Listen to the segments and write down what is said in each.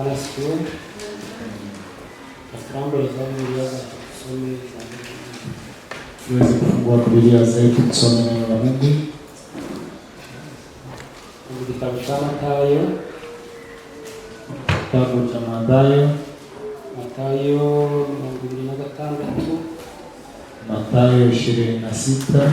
Wanasikia Astrambwe za Biblia za kusoma tuweze kufungua Biblia zetu kusoma neno la Mungu. Kitabu cha Mathayo. Kitabu cha Mathayo. Mathayo 26. Mathayo 26.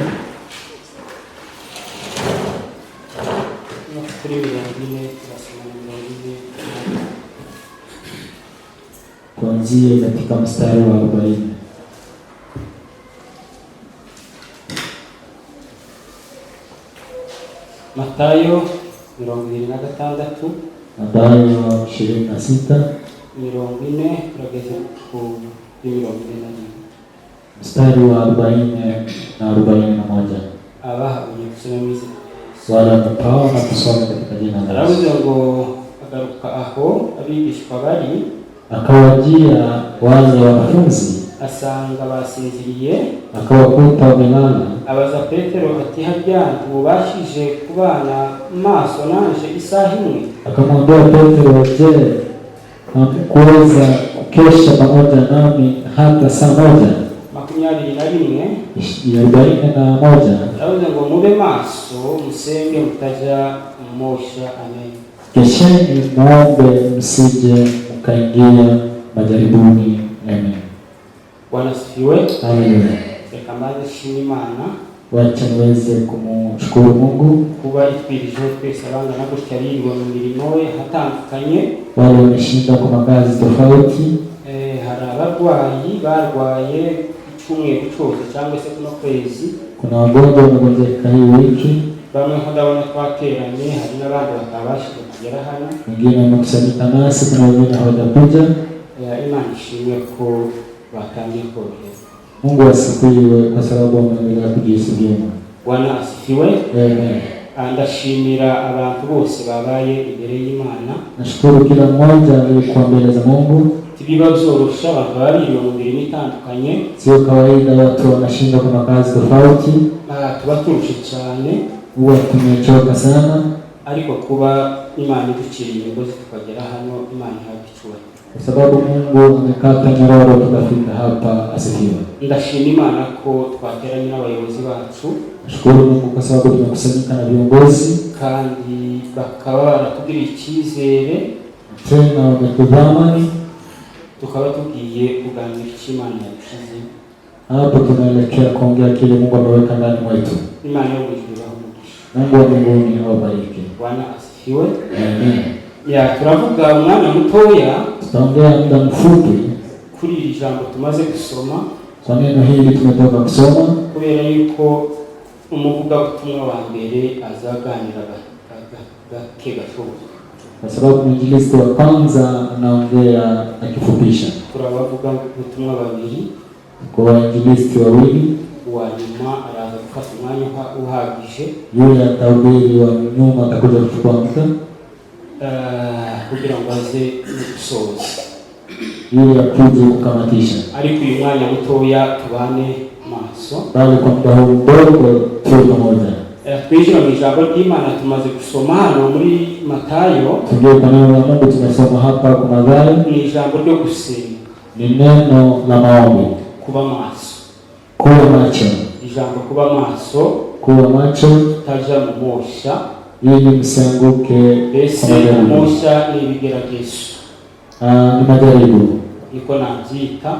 Kuanzia katika mstari wa 40. Mathayo 26. Mathayo 26. 40 turageze ku 40. Mstari wa 40 na 41. Abahabuye kusomeza wala mtao na kusoma katika jina la Yesu. Aravuze ngo agaruka aho abigishwa bari, akawajia wale wanafunzi, asanga basinziriye, akawakuta wamelala. Abaza Petero ati harya ubashije kubana maso nanje isaha imwe? Akamwambia Petero, je, hamkuweza kukesha pamoja nami hata saa moja? 41. Aravuze ngo mube maso musenge mutaja mosha. Amen. Kesheni muombe msije mkaingia majaribuni. Amen. Bwana sifiwe. Amen. Reka mbaze shima Imana, wacha niweze kumshukuru Mungu kuba itwirije twese abangana gutya birirwa mu mirimo we hatandukanye, wale wameshinda kwa makazi tofauti. Hari abarwayi barwaye icyumweru cyose cyangwa se kuno kwezi. Kuna wagonjwa wamegonjeka hii wiki. Bamwe ndabona twateranye, hari n'abandi batabashije kugera hano. Wengine wamekusanyika nasi, kuna wengine hawajakuja. Imana ishimwe ko batangiye koroherwa. Mungu asifiwe kwa sababu wameendelea kujisikia. Bwana asifiwe. Amen. Ndashimira abantu bose babaye imbere y'Imana. Nashukuru kila mmoja aliyekuwa mbele za Mungu. Tibiba byorosha abantu baririwe mu mirimo itandukanye. Sio kawaida watu wanashinda kwa makazi tofauti. Tuba turushe cyane, huwa tumechoka sana, ariko kuba Imana iduciriye imigozi tukagera hano, Imana ihabicuwe. Kwa sababu Mungu amekata nyororo tukafika hapa. Asifiwe. Ndashima Imana ko twateranye n'abayobozi bacu. Nashukuru Mungu kwa sababu tumekusanyika na viongozi kandi bakaba baratugiriye icyizere, tena wametudhamani, tukaba tugiye kuganira Imana yadushyize. Hapo tunaelekea kuongea kile Mungu ameweka ndani mwetu. Imana y'ubujuru umugisha. Mungu wa mbinguni awabariki. Bwana asifiwe. Amen. Turavuga umwanya mutoya, tutaongea muda mfupi kuri iri jambo tumaze gusoma. Kwa neno hili tumetoka kusoma, kubera yuko umuvugabutumwa wa mbere azaganira gake gashoboka. Kwa sababu mwinjilisti wa kwanza anaongea akifupisha. Turabavuga ubutumwa babiri, kwa wainjilisti wawili. Wa nyuma araza gufata umwanya uhagije, yule atahubiri wa nyuma atakuja kuchukua muda kugira ngo aze gusoza, yule akuje kukamatisha. Ariko uyu mwanya mutoya tubane maso, bali kwa muda huu mdogo tuwe pamoja. Twinjira mu ijambo ry'Imana tumaze gusoma hano muri Mathayo. Tugiye kwa neno la Mungu tumesoma hapa kwa Mathayo. Ni ijambo ryo gusenga, ni neno la maombi. Kuba maso, kuwa macho. Ijambo kuba maso, kuwa macho, taja mu mosha, ili msianguke kwa majaribu. Mosha ni ibigeragezo, ni majaribu, niko nabyita,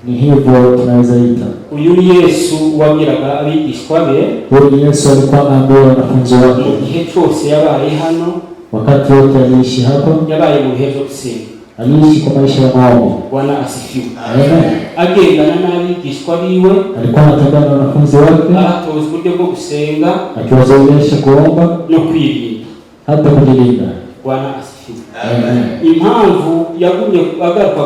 ni hivyo tunaweza ita. Uyu Yesu wabwiraga abigishwa be, huyu Yesu alikuwa anaambia wanafunzi wake mu gihe cyose yabaye hano, wakati wote aliishi hapa, yabaye mu bihe byo gusenga, aliishi kwa maisha ya maombi. Bwana asifiwe. Amen. Agendana n'abigishwa biwe, alikuwa anatembea na wanafunzi wake, abatoza uburyo bwo gusenga, akiwazoesha kuomba no kwirinda, hata kujilinda. Bwana asifiwe. Amen. Impamvu yagumye agaruka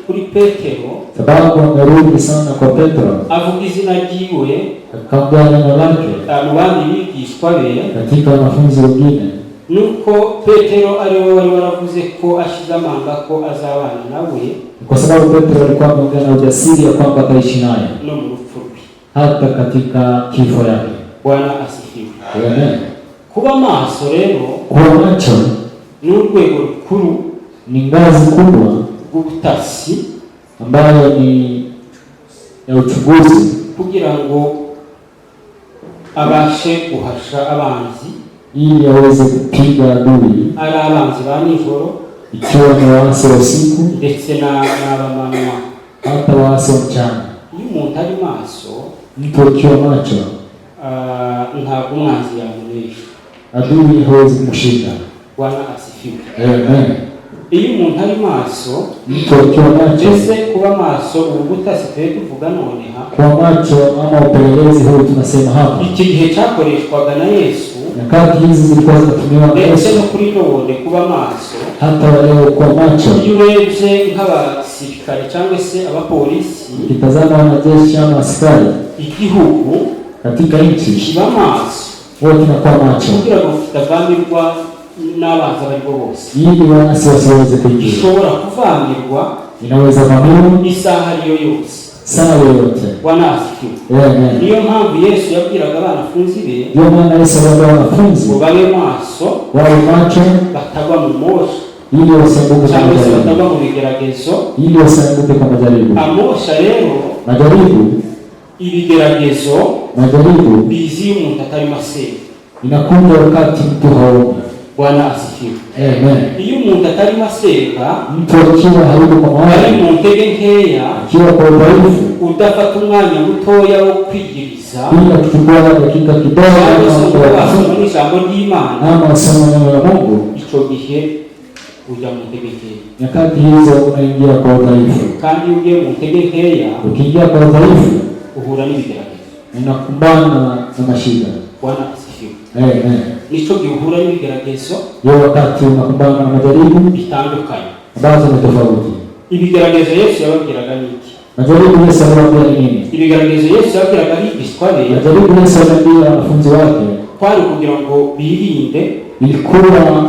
kuri Petero, sababu amerudi sana kwa Petro, avuga izina ryiwe, akaongea neno lake mu bandi bigishwa be, katika wanafunzi wengine, nuko Petero ariwe wari waravuze ko ashize amanga ko azabana nawe, kwa sababu Petro alikuwa ameongea na ujasiri ya kwamba ataishi naye no mu rupfu rwe, hata katika kifo yake. Bwana asifiwe. Amen. Kuba maso rero, kuwa macho ni urwego rukuru ni ngazi kubwa bw'ubutasi ambayo ni ya uchunguzi kugira ngo abashe guhasha abanzi, ili aweze kupiga adui, ari abanzi ba nijoro ikiwa ni waasi wa usiku ndetse n'abamanywa, hata waasi wa mchana. iyo umuntu ari maso, Mtu akiwa macho ntabwo umwanzi yamunesha, adui hawezi kumshinda. Bwana asifiwe. Amen. Iyo umuntu ari maso, Mtu akiwa macho, ese kuba maso ubu butasi twe tuvuga noneha, kwa macho ama upelelezi huu tunasema hapa, iki gihe cyakoreshwaga na Yesu, nyakati hizi zilikuwa zinatumiwa na ndetse Yesu, no kuri none kuba maso. hata leo kwa macho. Iyo urebye nk'abasirikare cyangwa se abapolisi, Ukitazama wanajeshi ama askari igihugu katika nchi, kiba maso wote tunakuwa macho kugira ngo kitavanirwa n'abanzi abariko bose. ili waasi wasiweze kuingia. Ishobora kuvanirwa Inaweza vamiwa isaha ariyo yose. saa yoyote. Bwana asifiwe. Amen. Niyo mpamvu Yesu yabwiraga abanafunzi be Ndio maana Yesu aliwaambia wanafunzi ngo babe maso, wawe macho batagwa mu moshi ili wasianguke kwa cyangwa se majaribu, batagwa mu bigeragezo. ili wasianguke kwa majaribu. Amosha rero, Majaribu, ibigeragezo bizi umuntu atari maseri. inakuja wakati mtu haoni. Bwana asifiwe. Amen. Iyo umuntu atari masenga, Mtu akiwa hayuko kwa ari maombi, mu ntege nkeya, akiwa kwa udhaifu, udafata umwanya mutoya wo kwigiriza bila kuchukua dakika kidogo cyangwa se ama kubasoma n'ijambo ry'Imana, ama somo neno la Mungu, icyo gihe ujya mu ntege nkeya. nyakati hizo unaingia kwa udhaifu. Kandi iyo ugiye mu ntege nkeya, Ukiingia kwa udhaifu, uhura n'ibigeragezo. unakumbana na mashida. Bwana asifiwe. Amen. Nicyo gihe uhura n'ibigeragezo Hiyo wakati unakumbana na majaribu bitandukanye. ambazo ni tofauti. Ibigeragezo Yesu yababwiraga niki? Majaribu Yesu aliwaambia ni nini? Ibigeragezo Yesu yababwiraga abigishwa be Majaribu Yesu aliwaambia wanafunzi wake kwari kugira ngo birinde, ilikuwa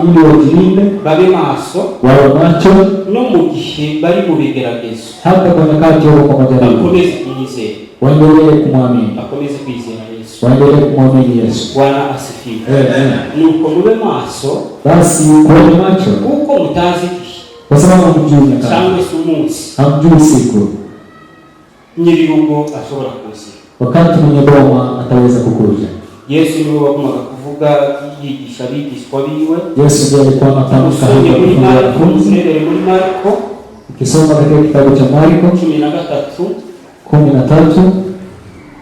ili wajilinde, babe maso, wawe macho, no mu gihe bari mu bigeragezo hata kwa nyakati wako kwa majaribu, bakomeze kumwizera, waendelee kumwamini, bakomeze kwizera Yesu. waendelee kumwamini Yesu. Bwana asifiwe. Amen. Nuko mube maso, Basi kuweni macho, kuko mutazi igihe kwa sababu hamjui nyakati, cyangwa se umunsi hamjui siku, nyir'urugo ashobora kuza. wakati mwenye boma ataweza kukuja. Yesu niwe wagumaga kuvuga yigisha abigishwa biwe. Yesu ndiye alikuwa anatamka Usomye muri kwa Marko, wanafunzi. murebere muri Marko Ukisoma katika kitabu cha Marko 13:33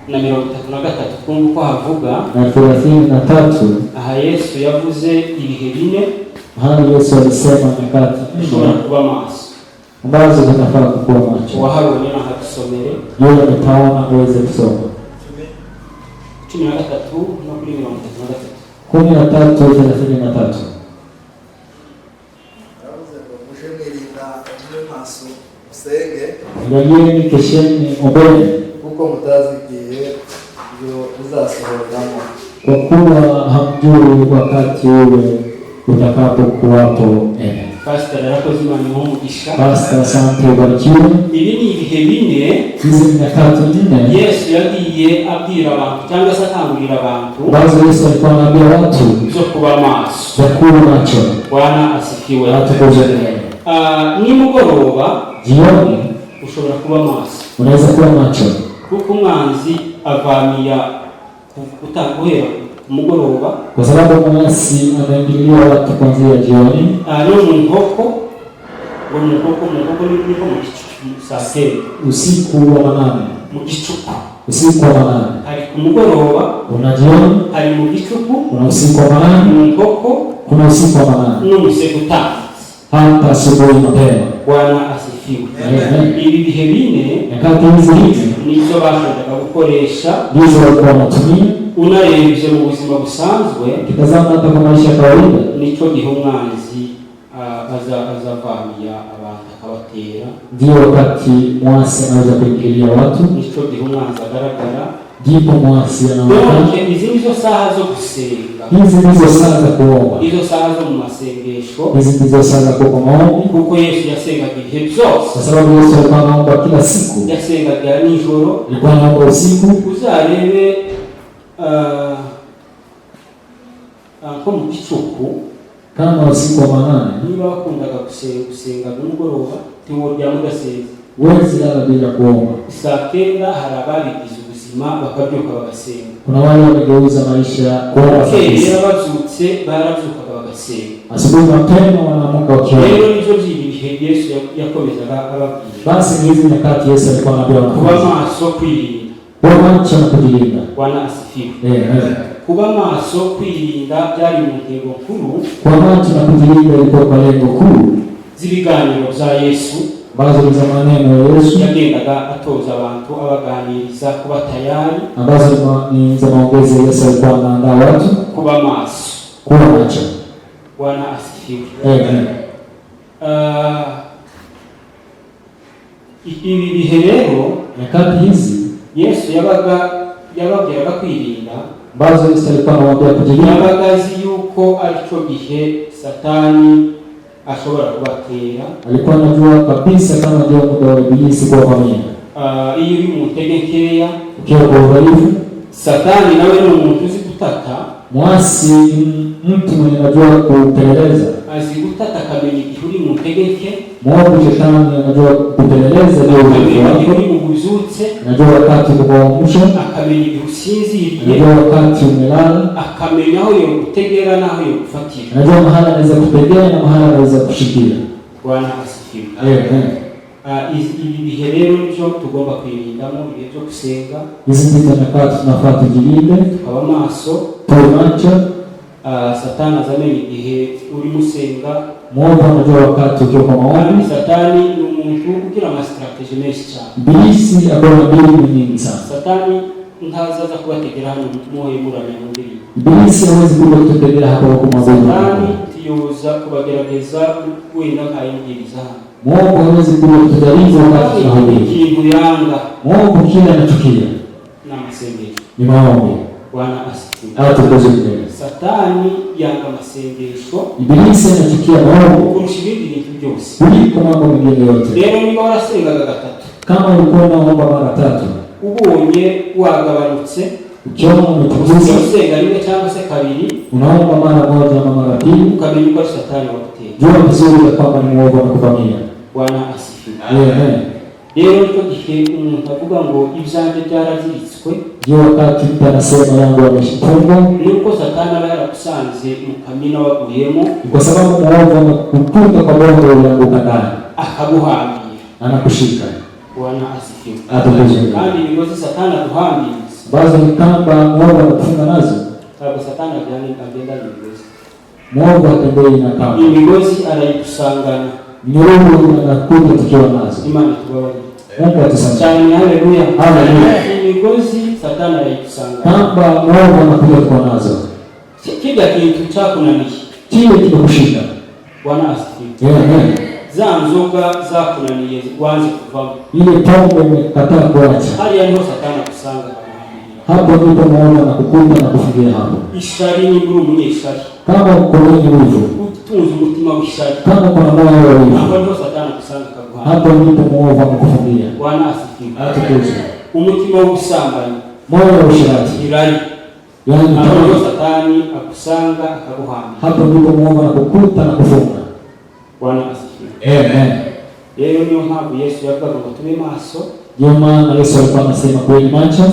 na 33 twumva uko havuga. na 33, Aha Yesu yavuze ibihe bine hali Yesu alisema nyakati ushobora kuba maso. ambazo zinafaa kukuwa macho. Wahabonye na hadusomere Yule ametaona aweze kusoma. 13 no kuri 33. 13:33. Angalieni, kesheni, ombeni, kuko mutazi igihe ibyo bizasohoramo, kwa kuwa hamjui wakati ule utakapokuwapo. Amen. Pastor yarakoze Imana umugisha. Pastor, asante, ubarikiwe. Ibi ni ibihe bine Hizi ni nyakati nne Yesu yagiye abwira abantu cyangwa se akangurira abantu ambazo Yesu alikuwa anaambia watu zo kuba maso. za kuwa macho. Bwana asifiwe. Atukuze. Nimugoroba Jioni ushobora kuba maso, unaweza kuwa macho, kuko umwanzi avamia guhera ku mugoroba, kwa sababu mwasi anaingilia watu kuanzia jioni. no mu nkoko niko mu gicuku saa kenda, Usiku wa manane, mu gicuku usiku wa manane. hari ku mugoroba, Kuna jioni, hari mu gicuku, kuna usiku wa manane, mu nkoko kuna usiku wa manane, n'umusego utambitse. hata asubuhi mapema. Bwana asifiwe. Amen. Ibi bihe bine Nyakati hizi hivi nizo bashoboraga gukoresha. ndizo walikuwa wanatumia. Unarebye mu buzima busanzwe, Kitazama hata kwa maisha ya kawaida, nicyo gihe umwanzi azavamia abantu akabatera, ndio wakati mwasi anaweza kuingilia watu, nicyo gihe umwanzi agaragara. ndipo mwasi anaonekana. Donc izi nizo saha zo gusenga, Hizi ndizo saa za kuomba, izo saha zo mu masengesho, hizi ndizo saa za kuomba maombi, kuko Yesu yasengaga ibihe byose. kwa sababu Yesu alikuwa anaomba kila siku, Yasengaga nijoro. alikuwa anaomba usiku. Uzarebe nko mu gicuku kama usiku wa manane, niba wakundaga gusenga nimugoroba tiwurya mudasenga, wezi lala bila kuomba. saa 9 hari ababigize ubuzima bakabyuka bagasenga. Kuna wale wamegeuza maisha kuomba kabisa. Babyutse barabyukaga bagasenga. Asubuhi mapema wanaamka wakiomba. Rero nivyo by'ibihe Yesu yakomezaga ababwira. Basi hizi nyakati Yesu alikuwa anaambia kuba wanafunzi maso kwirinda. kuwa macho na kujilinda. Bwana asifiwe. Kuba maso kwirinda byari mu ntego nkuru. Kuwa macho na kujilinda ilikuwa kwa lengo kuu z'ibiganiro bya Yesu, ambazo za maneno ya Yesu yagendaga atoza abantu abaganiriza kuba tayari, ambazo ni za maongezi Yesu alikuwa anaandaa watu kuba maso, kuwa macho. Bwana asifiwe. Amen. Ibi bihe rero Nyakati hizi Yesu yababwiraga kwirinda, ambazo Yesu alikuwa anawaambia kujilinda, yabagazi yuko aricyo gihe Satani ashobora kubatera. alikuwa anajua kabisa kama ndio muda wa Ibilisi kuwavamia. Iyo uri mu ntege nkeya, Ukiwa kwa udhaifu, Satani nawe ni umuntu uzi gutata. mwasi mtu mwenye anajua kupeleleza. Azi gutata akamenya igihe uri mu ntege nke, Mwovu shetani anajua kupeleleza ndio akamenya wako. igihe uri mu buzutse, Anajua wakati umeamsha, akamenya igihe usinziriye, anajua wakati umelala, akamenya aho yo gutegera n'aho yo gufatira. anajua mahali anaweza kutegea na mahali anaweza kushikia. Bwana asifiwe. Amen. Ibi bihe rero nibyo tugomba kwirindamo, ibihe byo gusenga, Hizi ndizo nyakati tunafaa tujilinde, tukaba maso. tuwe macho. Satani azamenya igihe uri musenga. Mwovu anajua wakati ukiwa kwa Kandi maombi. Satani ni umuntu ugira amastrategy menshi cyane. Ibilisi akona mbinu nyingi sana. Satani ntazaza kubategera hano muhe muramya mu ndirimbo. Ibilisi hawezi kuja kutegemea hapa huko mwanzo. Satani tiyoza kubagerageza wenda nkayingiriza hano. Mwovu hawezi kuja kutujaribu wakati tunahubiri. Ikintu yanga Mwovu kila anachukia n'amasengesho. ni maombi. Bwana asifiwe. Hatukoze mbele. Satani yanga amasengesho Ibilisi anachukia maombi kurusha ibindi bintu byose. kuliko mambo mengine yote. Rero niba warasengaga gatatu, Kama ulikuwa unaomba mara 3, ubonye wagabanutse, ukiona umepunguza, usenga rimwe cyangwa se kabiri, unaomba mara 1 ama mara 2, ukamenya ko Satani waguteye. jua vizuri ya kwamba ni mwovu anakuvamia. Bwana asifiwe. Amen. Rero nicyo gihe umuntu avuga ngo ibyanjye byaraziritswe, Ndio wakati mtu anasema yangu ameshifungwa, nuko Satani aba yarakusanze mu kamina waguyemo, kwa sababu mwovu anakukuta kwa bongo ulianguka ndani, akaguhambira, anakushika. Bwana asifiwe. Atukuzwe. Kandi imigozi Satani aduhambiriza, Bazo ni kamba mwovu anakufunga nazo. ntabwo Satani agenda n'imigozi. Mwovu atembei na kamba. Imigozi arayidusangana. Nyuruhu anakuja tukiwa nazo. Imana tubabarire. Mungu atusamehe. Cyane, haleluya. Haleluya. Imigozi Satani arayidusangana. Kamba mwovu anakuja tukiwa nazo. Kila kintu cyakunaniye, Kile kimekushika. Bwana asifiwe. Amen. Za nzoga zakunaniye wanze kuvamo, Ile pombe umekataa kuacha. hariya niho Satani akusanga akaguhambira. Hapo ndipo mwovu anakukuta na kufungia hapo. Ishari ni muri umunyeshari, Kama uko wenye wivu, utunze umutima w'ishari, kama kuna moyo wa wivu, aho niho Satani akusanga akaguhambira. hapo ndipo mwovu anakufungia. Bwana asifiwe. Atukuzwe. Umutima w'ubusambanyi, Moyo wa ushirati, irari, yaani aho niho tamaa. Satani akusanga akaguhambira. Hapo ndipo mwovu anakukuta na kufunga. Bwana asifiwe. Amen. Rero niyo mpamvu Yesu yavugaga ngo tube maso, Ndio maana Yesu alikuwa anasema kuweni macho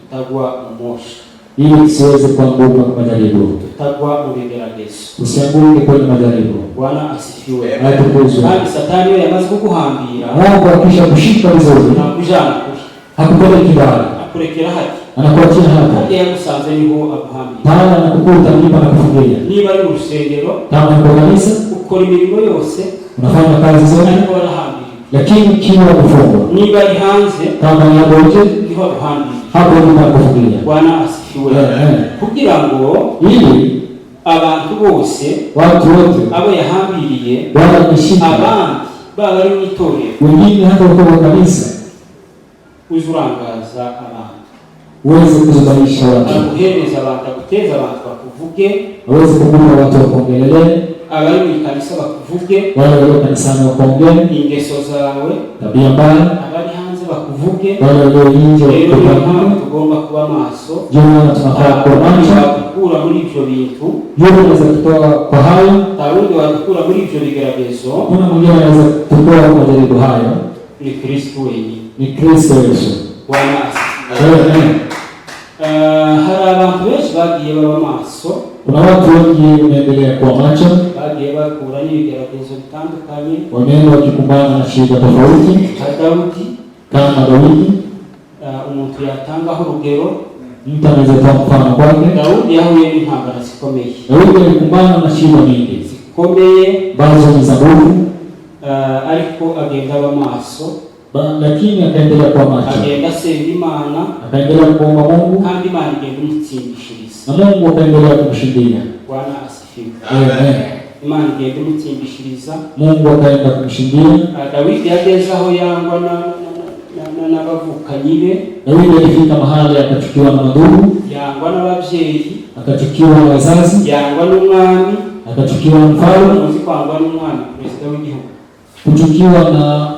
tutagwa mu moshi, ili tusiweze kuanguka kwa majaribu. tutagwa mu bigeragezo. Usianguke kwenye majaribu. Bwana asifiwe. Atukuzwe. Kandi Satani iyo yamaze kuguhambira, Mungu akisha kushika vizuri, nakujana kuri, hakupeleki mbali, akurekera hati, anakuachia hapa. hati yagusanze niho aguhambira. Pale anakukuta ndipo anakufungia. Niba ari mu rusengero, Kama uko kanisa, ukora imirimo yose, unafanya kazi zote, ariko warahambiriwe. lakini kiwa kufungwa. Niba ari hanze, Kama ni hapo nje, niho aguhambiriye. hapo ndipo anakufungia. Bwana asifiwe. Amen. Kugira ngo Ili abantu bose watu wote abo yahambiriye, wala wameshika, abandi baba ari mu itorero, wengine hata uko kwa kanisa, uzurangaza abantu, uweze kuzubaisha watu, aguhereza abantu, aguteza abantu bakuvuge, uweze kukuta watu wakuongelelee, abari mu ikanisa bakuvuge, wale walio kanisani wakuongee ingeso zawe, tabia mbaya, abari hanze bakuvuge. wale walio nje Rero niyo mpamvu wakutazame. tugomba kuba maso. Ndio maana tunafaa kuwa macho. Wadukura muri ivyo bintu. Yule anaweza kutoa kwa hayo, Tawundi wadukura muri ivyo bigeragezo. kuna mwingine anaweza kutoa kwa majaribu hayo. Ni Kristo wenyine. Ni Kristo Yesu. Bwana Amen. hari abantu benshi bagiye baba maso. Kuna watu wengi wameendelea kuwa macho, bagiye bakura n'ibigeragezo bitandukanye. wameenda wakikumbana na shida tofauti. Dawudi, Kama Daudi, umuntu yatangaho urugero. mtu anaweza kutoa mfano kwake. Dawudi yahuye n'intambara zikomeye. Daudi alikumbana na shida nyingi zikomeye, ambazo ni za nguvu, ariko agenda aba maso. lakini akaendelea kuwa macho, agenda asenga Imana, akaendelea kuomba Mungu, kandi Imana igenda imutsindishiriza, na Mungu akaendelea kumshindia. Bwana asifiwe. Amen. Imana igenda imutsindishiriza, Mungu akaenda kumshindia. Dawidi yageze aho yangwa n'abavukanyi be. Daudi alifika mahali akachukiwa na ndugu, yangwa n'ababyeyi, akachukiwa na wazazi, yangwa n'umwami, akachukiwa na mfalme. uzi kwangwa n'umwami, perezida w'igihugu. Kuchukiwa na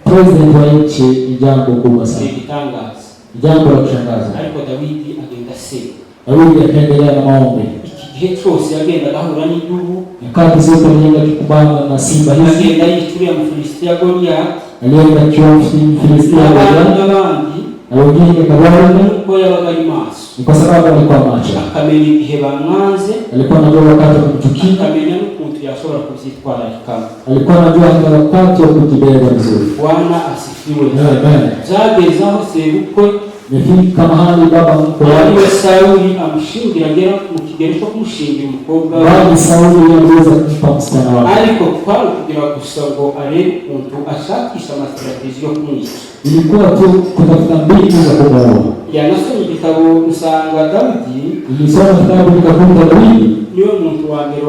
president wa nchi ni jambo kubwa sana, igitangaza, jambo la kushangaza. Ariko Dawidi agenda asenga. Daudi akaendelea na maombi. Iki gihe cyose yagenda agahura n'idubu, nyakati zote alienda kikumbana na simba hizi, agenda yituriye Mfilisitiya Goliyati, alienda kiwa Mfilistia n'abandi na wengine kadhalika. Uko yabaga ari maso, Ni kwa sababu alikuwa macho, akamenya igihe bamwanze, alikuwa anajua wakati wa kumchukia, akamenya n'ukuntu yashobora kuvyitwararikamo. alikuwa anajua wakati wa kujibeba vizuri. Bwana asifiwe. Amen. Byageze aho sebukwe Nifika mahali baba mkwe ariwe Sawuli amushingira, agera mu kigero cyo kumushingira umukobwa we. bali Sauli aliweza kumpa msichana wake, ariko kwari kugira gusa ngo arebe ukuntu ashakisha amastrateji yo kumwica. ilikuwa tu kutafuta mbinu za kumuua. Yanasomye igitabo usanga Dawidi, Nilisoma kitabu nikakuta Daudi niwe muntu wa mbere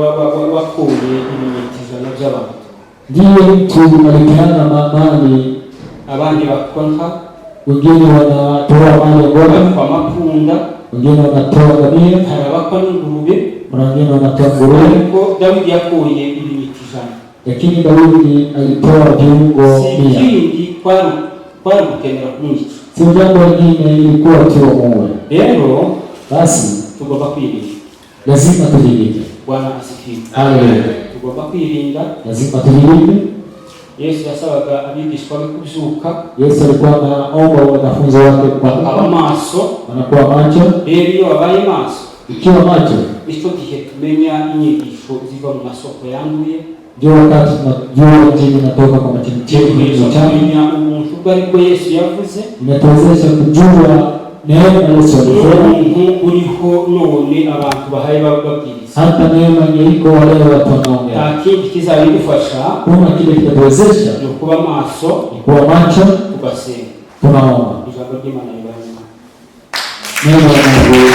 wakuye ibimenyetso ijana by'abantu. ndiye mtu alipeana mali, Abandi bakonka, wengine wanatoa mali ya ng'ombe, kwa mapunda, wengine wanatoa ngamia, hari abakwa n'ingurube, na wengine wanatoa nguruwe. ariko Dawidi yakuye ibimenyetso ijana. Lakini Daudi alitoa viungo 100. Ikindi kwari gukenera kumwica. Si jambo lingine, ilikuwa tu muue. Rero Basi tugomba kwirinda. lazima tujilinde. Bwana asifiwe. Haleluya. Tugomba kwirinda. Lazima tujilinde. Yesu yasabaga abigishwa be kubyuka, Yesu alikuwa anaomba wanafunzi wake aba maso. wanakuwa macho. Rero iyo wabaye maso, Ikiwa macho, nicyo gihe tumenya inyigisho ziva mu masoko yanduye, ndio wakati tunajua injili inatoka kwa chemchemi tuweza chafu. kumenya umuntu ubwo aribwo Yesu yavuze, Inatuwezesha kujua neema Yesu alisema, umuntu uriho none abantu bahaye babwiriza. hata neema iko wale watu wanaongea. Nta kindi kizabidufasha, Kuna kile kitatuwezesha ni kuba maso, ni kuwa macho, tugasenga. tunaomba Ijambo ry'Imana ribaye. neema ya Mungu.